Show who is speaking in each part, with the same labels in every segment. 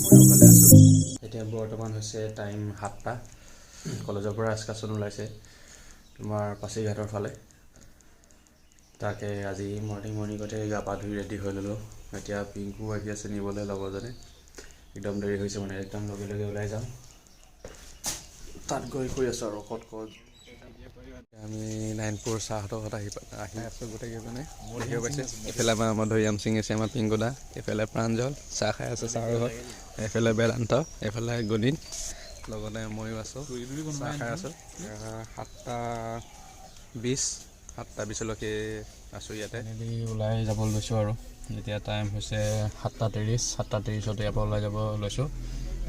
Speaker 1: ময়ো ভালে আছোঁ। এতিয়া বৰ্তমান হৈছে টাইম 7টা। কলেজৰ পৰা এক্সকাৰ্ছন ওলাইছে তোমাৰ পাছিঘাটৰ ফালে। তাকে আজি মৰ্ণিঙতে গা পা ধুই ৰেডি হৈ ল'লোঁ। এতিয়া পিংকু আহি আছে নিবলৈ লগৰজনে। একদম দেৰি হৈছে মানে একদম লগে লগে ওলাই যাম। তাত গৈ কৈ আছোঁ আৰু ক'ত আমি নাৰায়ণপুৰ চাহহঁতৰ ঘৰত আহি আছোঁ গোটেইকেইজনে। দেখিব পাইছে এইফালে আমাৰ ধৈয়াম সিং আছে, আমাৰ পিংকুদা, এইফালে প্ৰাঞ্জল চাহ খাই আছে চাহৰ ঘৰত, এইফালে বেদান্ত, এইফালে গণিত, লগতে ময়ো আছোঁ চাহ খাই আছোঁ। 7:20লৈকে আছোঁ ইয়াতে। ওলাই যাব লৈছোঁ আৰু এতিয়া টাইম হৈছে 7:30। 7:30 ইয়াৰ পৰা ওলাই যাব লৈছোঁ।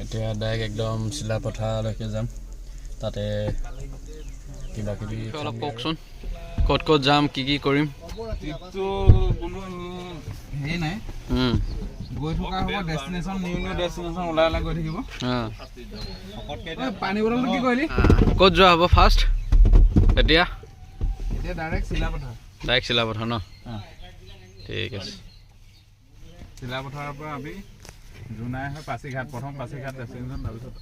Speaker 1: এতিয়া ডাইৰেক্ট একদম চিলাপথাৰলৈকে যাম। তাতে কিবা কিবি অলপ কওকচোন, ক'ত ক'ত যাম, কি কি কৰিম?
Speaker 2: কোনো হেৰি নাই, গৈ থকা হ'ব ডেষ্টিনেশ্যন, নিউ ডেষ্টিনেশ্যন ওলাই গৈ থাকিব। পানী বটলটো কি কৰিলি?
Speaker 1: ক'ত যোৱা হ'ব ফাৰ্ষ্ট? এতিয়া
Speaker 2: ডাইৰেক্ট
Speaker 1: চিলাপথাৰ ন? ঠিক আছে।
Speaker 2: চিলাপথাৰৰ পৰা আমি জোনাই হৈ পাছিঘাট, প্ৰথম পাছিঘাট ডেষ্টিনেশ্যন, তাৰপিছত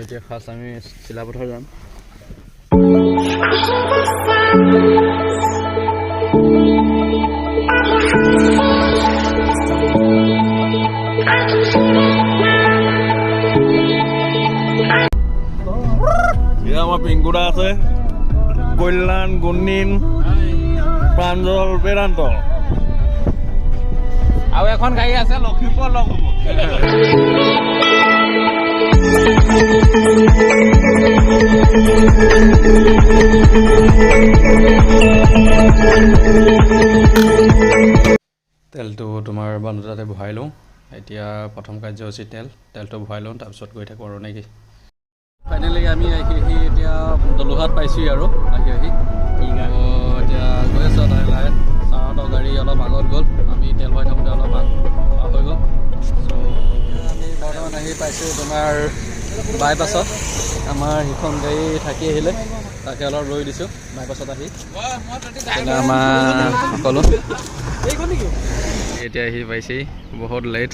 Speaker 1: এতিয়া ফাৰ্ষ্ট আমি চিলাপথাৰ যাম।
Speaker 3: আমাৰ পিংকুদা আছে, কল্যাণ, গুণীন, প্ৰাঞ্জল, বেদান্ত
Speaker 2: আৰু এখন গাড়ী আছে লখিমপুৰ লগ হ'ব।
Speaker 1: তেলটো তোমাৰ বান্ধোতাতে ভৰাই লওঁ। এতিয়া প্ৰথম কাৰ্যসূচী তেলটো ভৰাই লওঁ, তাৰপিছত গৈ থাকোঁ আৰু নেকি। ফাইনেলি আমি আহি এতিয়া দলুহাট পাইছোঁহি আৰু আহি এতিয়া গৈ আছোঁ লাহে লাহে। চাৰহঁতৰ গাড়ী অলপ আগত গ'ল, আমি তেল ভৰাই থাকোঁতে অলপ পাৰ হৈ গ'ল। চ' আমি বৰ্তমান আহি পাইছোঁ তোমাৰ বাইপাছত। আমাৰ সিখন গাড়ী থাকি আহিলে, তাকে অলপ ৰৈ দিছোঁ বাইপাছত আহি। আমাৰ সকলো এতিয়া আহি পাইছেহি, বহুত লেট।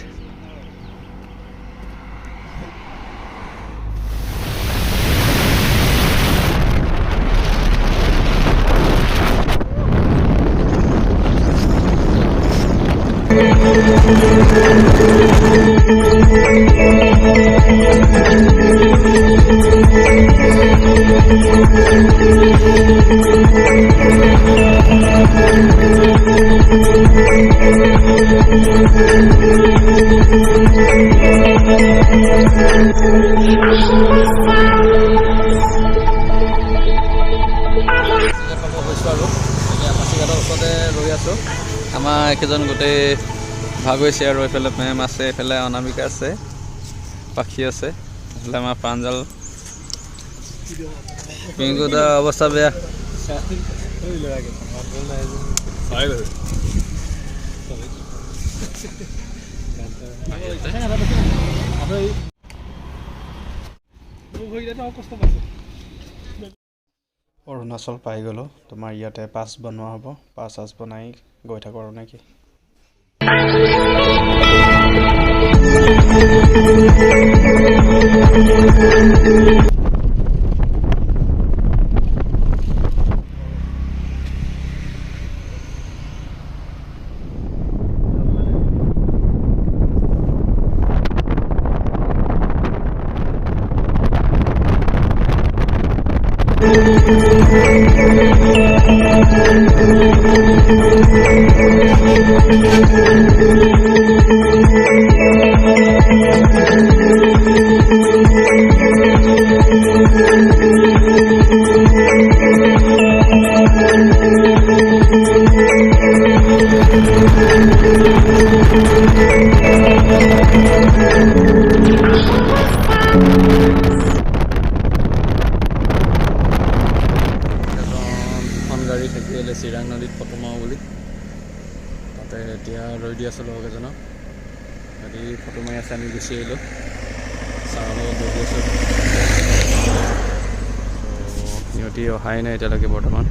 Speaker 1: আমাৰ একেজন গোটেই ভাগ হৈছে আৰু এইফালে মেম আছে, এইফালে অনামিকা আছে, পাখি আছে, এইফালে আমাৰ প্ৰাঞ্জল, পিংকুদাৰ অৱস্থা বেয়া। অৰুণাচল পাই গ'লোঁ। তোমাৰ ইয়াতে পাছ বনোৱা হ'ব, পাছ বনাই গৈ থাকোঁ আৰু নেকি। গাড়ী থাকিলে চিৰাং নদীত ফটো মাৰোঁ বুলি, তাতে এতিয়া ৰৈ দি আছোঁ লগৰ এজনক। যদি ফটো মাৰি আছে আমি গুচি আহিলোঁ, ছাৰৰ লগত বহি আছোঁ। সিহঁতি অহাই নাই এতিয়ালৈকে বৰ্তমান,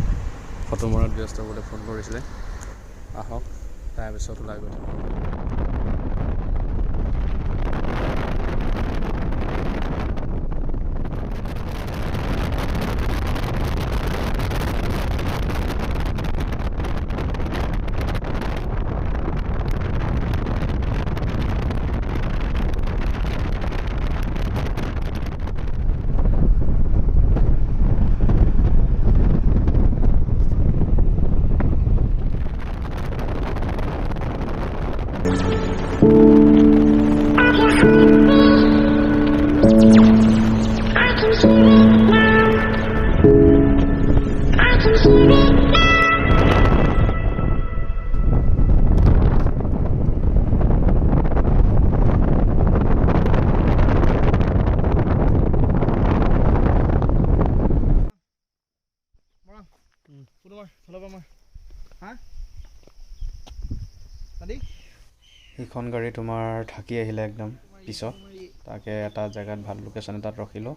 Speaker 1: ফটো মৰাত ব্যস্ত বুলি ফোন কৰিছিলে। আহক তাৰপিছত ওলাই গৈ থাকোঁ। ইখন গাড়ী তোমাৰ থাকি আহিলে একদম পিছত, তাকে এটা জেগাত ভাল লোকেশ্যন এটাত ৰখিলোঁ,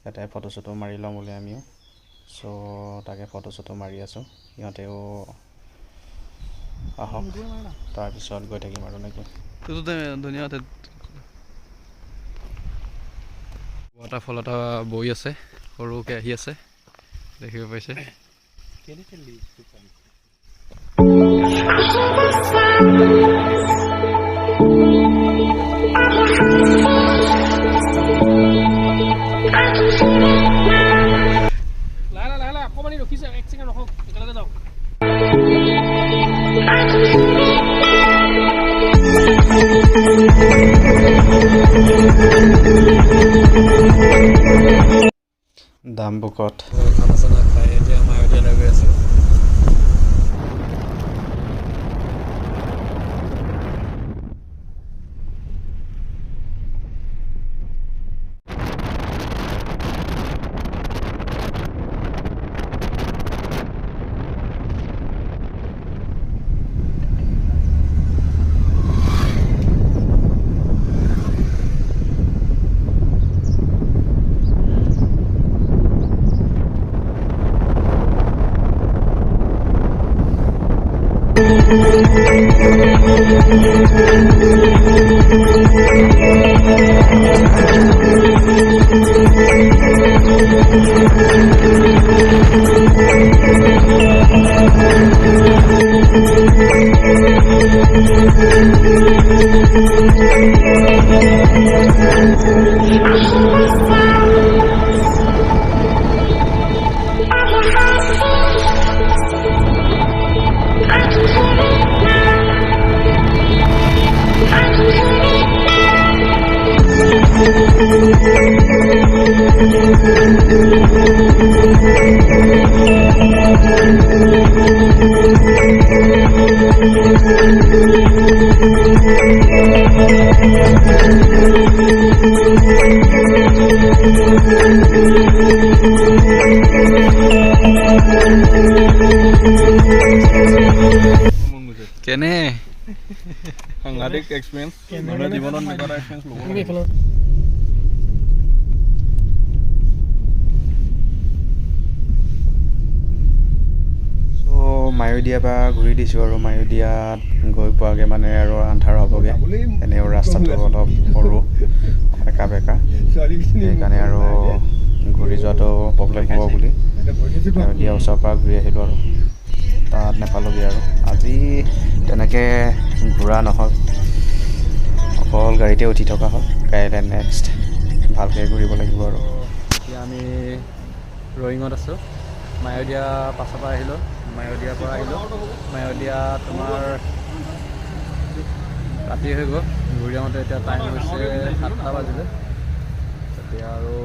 Speaker 1: ইয়াতে ফটো চটো মাৰি ল'ম বুলি আমিও। চ' তাকে ফটো চটো মাৰি আছোঁ, সিহঁতেও আহক, তাৰপিছত গৈ থাকিম আৰু নেকি। ধুনীয়া ৱাটাৰফল এটা বৈ আছে, সৰুকৈ আহি আছে, দেখিব পাইছে।
Speaker 4: অকমানি ৰখিছে, এক ছেকেণ্ড ৰখক, একেলগে যাওক।
Speaker 1: দামবুকত খানা চানা খাই এতিয়া মায়'দিয়ালৈ গৈ আছোঁ।
Speaker 2: কেনে
Speaker 3: সাংঘাতিক এক্সপিৰিয়েঞ্চ, মানে জীৱনত এনেকুৱা এটা এক্সপিৰিয়েঞ্চ ল'ব লাগে।
Speaker 1: মায়'দিয়াৰ পৰা ঘূৰি দিছোঁ আৰু মায়'দিয়াত গৈ পোৱাকৈ মানে আৰু আন্ধাৰ হ'বগৈ, এনেও ৰাস্তাটো অলপ সৰু একা বেকা, সেইকাৰণে আৰু ঘূৰি যোৱাটো প্ৰব্লেম হ'ব বুলি মায়'দিয়াৰ ওচৰৰ পৰা ঘূৰি আহিলোঁ আৰু তাত নাপালোঁগৈ। আৰু আজি তেনেকৈ ঘূৰা নহ'ল, অকল গাড়ীতে উঠি থকা হ'ল। কাইলৈ নেক্সট ভালকৈ ঘূৰিব লাগিব আৰু। এতিয়া আমি ৰয়িঙত আছোঁ, মায়'দিয়া পাছৰ পৰা আহিলোঁ, মায়'দিয়াৰ পৰা আহিলোঁ। মায়'দিয়া তোমাৰ ৰাতি হৈ গ'ল, ঘূৰি আহোঁতে এতিয়া টাইম হৈছে 7টা বাজিলে। এতিয়া আৰু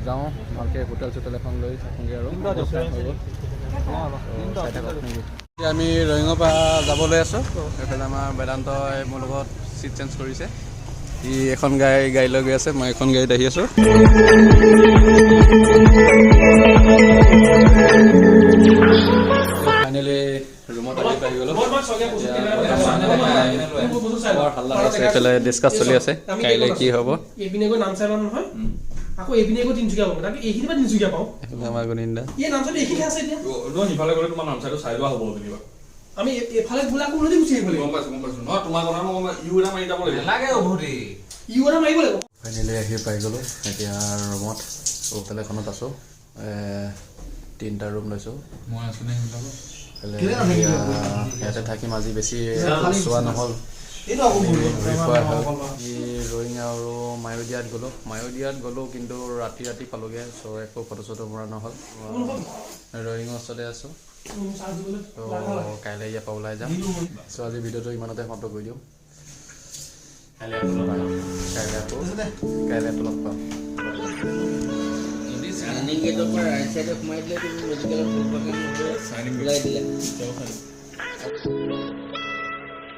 Speaker 1: যাওঁ ভালকৈ হোটেল চোটেল এখন লৈ থাকোঁগৈ আৰু হৈ গ'ল। এতিয়া আমি ৰয়িঙৰ পৰা যাবলৈ আছোঁ। এইফালে আমাৰ বেদান্তই মোৰ লগত চিট চেঞ্জ কৰিছে, ই এখন গাড়ী লৈ গৈ আছে, মই এখন গাড়ীত আহি আছোঁ। ফাইনেলি ৰুমত আহি গ'লোঁ। হাল্লা আছে, এইফালে ডিছকাছ চলি আছে কাইলৈ কি হ'ব।
Speaker 4: এইপিনে গৈ নাম চাই পাম নহয়, আকৌ এইপিনে গৈ তিনিচুকীয়া পাব, তাকে এইখিনি পৰা তিনিচুকীয়া পাওঁ।
Speaker 1: এইফালে আমাৰ গুণিন্দা
Speaker 4: এই নামচাইটো এইখিনি আছে এতিয়া,
Speaker 3: সিফালে গ'লে তোমাৰ নামচাইটো চাই লোৱা হ'ব যেনিবা।
Speaker 4: আমি এফালে গ'লে আকৌ উলটি গুচি আহিব লাগিব।
Speaker 3: গম পাইছোঁ নহয়, তোমাৰ কথা মই ইউ এটা মাৰি যাব লাগিব।
Speaker 2: লাগে উভতি
Speaker 4: ইউ এটা মাৰিব লাগিব।
Speaker 1: ফাইনেলি আহি পাই গ'লোঁ। এতিয়া ৰুমত হোটেল এখনত আছোঁ, 3টা ৰুম লৈছোঁ।
Speaker 2: মই আছোঁ নে
Speaker 1: ইয়াতে থাকিম আজি, বেছি চোৱা নহ'ল। ৰয়িং আৰু মায়'দিয়াত গ'লোঁ, কিন্তু ৰাতি পালোঁগৈ, চ' একো ফটো চটো মৰা নহ'ল। ৰয়িঙৰ ওচৰতে আছোঁ, ত' কাইলৈ ইয়াৰ পৰা ওলাই যাম। চ' আজি ভিডিঅ'টো ইমানতে সমাপ্ত কৰি দিওঁ। কাইলৈ আকৌ লগ পাম।
Speaker 5: গেটৰ পৰা ৰাইট চাইডে সোমাই দিলে তুমি মেডিকেলত ওলাই দিলে।